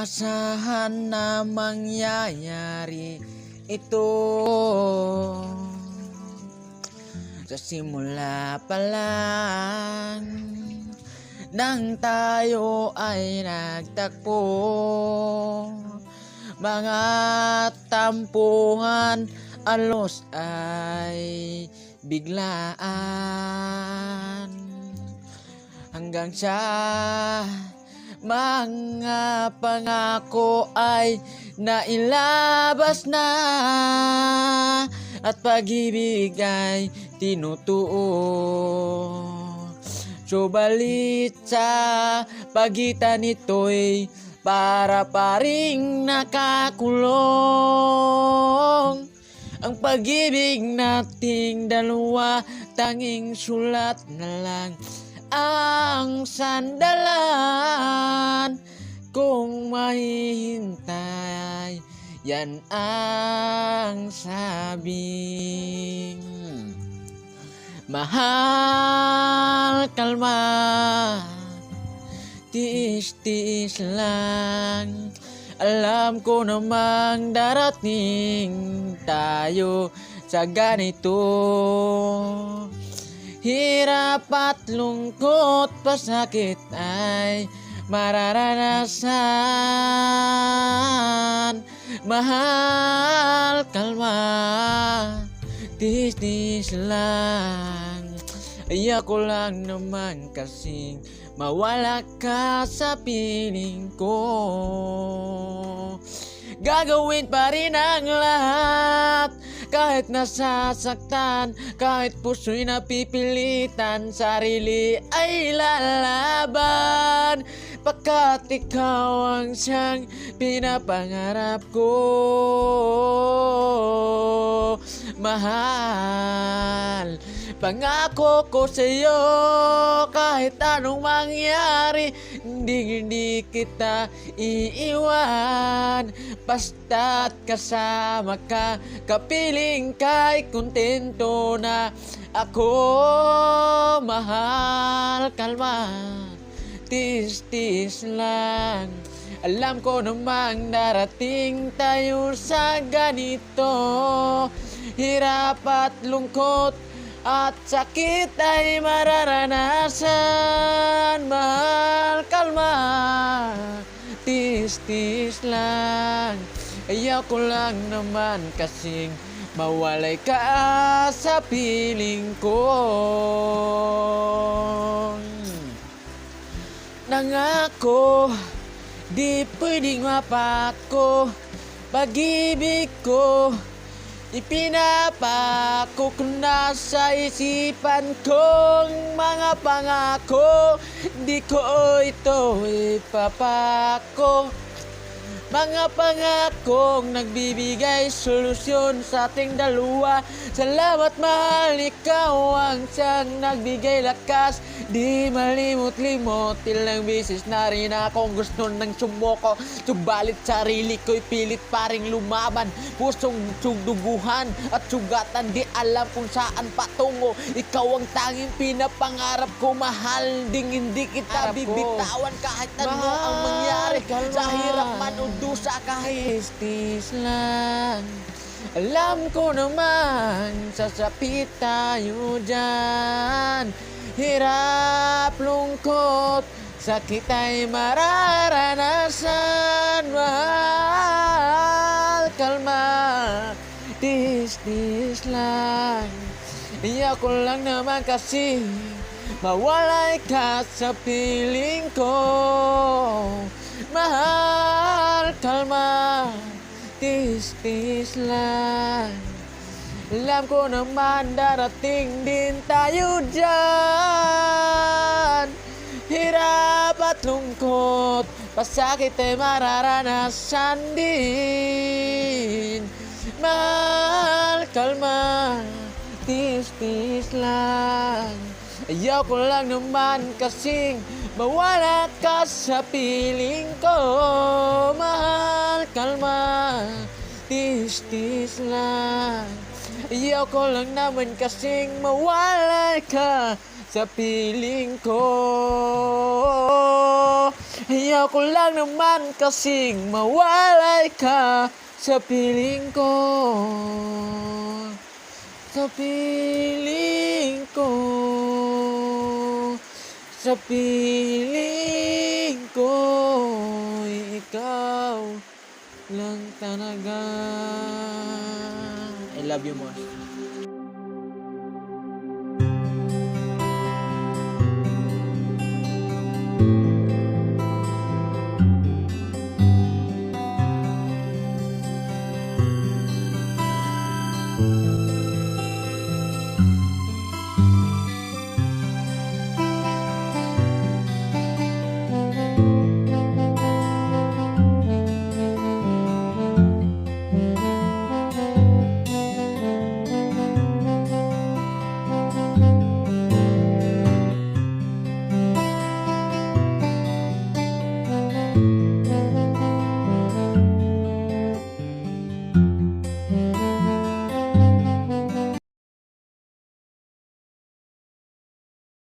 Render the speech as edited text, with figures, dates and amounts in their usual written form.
inaasahan na mangyayari ito. Sa simula pa lang nang tayo ay nagtagpo, mga tampuhan alos ay biglaan, hanggang sa mga pangako ay nailabas na at pag-ibig ay tinutuo. Subalit sa pagitan nito'y para pa ring nakakulong ang pag-ibig nating dalawa, tanging sulat na lang ang sandalan. Kung mahihintay, yan ang sabing mahal, kalma, tiis-tiis lang. Alam ko namang darating tayo sa ganito. Hirap at lungkot, pasakit ay mararanasan. Mahal, kalma, tiis-tiis lang. Ayoko lang naman kasing mawala ka sa piling ko. Gagawin pa rin ang lahat, kahit nasasaktan, kahit puso'y napipilitan, sarili ay lalaban, pagkat ikaw ang siyang pinapangarap ko. Mahal, pangako ko sa'yo, kahit anong mangyari, hindi kita iiwan. Basta't kasama ka, kapiling ka'y kontento na ako. Mahal, kalma, tis-tis lang. Alam ko namang darating tayo sa ganito. Hirap at lungkot at sakit ay mararanasan. Mahal, kalma, tis-tis lang. Ayoko lang naman kasing mawalay ka sa piling ko. Nangako, di pwedeng mapako, pag-ibig ko ipinapako ko na sa isipan kong mga pangako. Di ko ito ipapako, mga pangakong nagbibigay solusyon sa ating dalawa. Salamat mahal, ikaw ang siyang nagbigay lakas. Di malimot-limot, ilang beses na rin akong gusto ng sumoko, subalit sarili ko'y pilit pa ring lumaban. Pusong duguhan at sugatan, di alam kung saan patungo. Ikaw ang tanging pinapangarap ko, mahal, ding hindi kita bibitawan kahit ano ang mangyari. Sa hirap man o dusa, kahit tis lang. Alam ko naman sasapit tayo dyan. Hirap, lungkot, sakit ay mararanasan. Mahal, kalma, tis-tis lang. Ayoko lang naman kasi mawalay ka sa piling ko. Mahal, kalma, tis-tis lang. Alam ko naman darating din tayo dyan. Hirap at lungkot, pasakit ay mararanasan din. Mahal, kalma, tis-tis lang. Ayoko lang naman kasing mawala ka sa piling ko. Mahal, kalma, tis-tis lang. Ayoko lang naman kasing mawala ka sa piling ko. Ayaw ko lang naman kasing mawalay ka sa piling ko. Sa piling ko. Sa piling ko. Ikaw lang talaga. I love you, Mosh.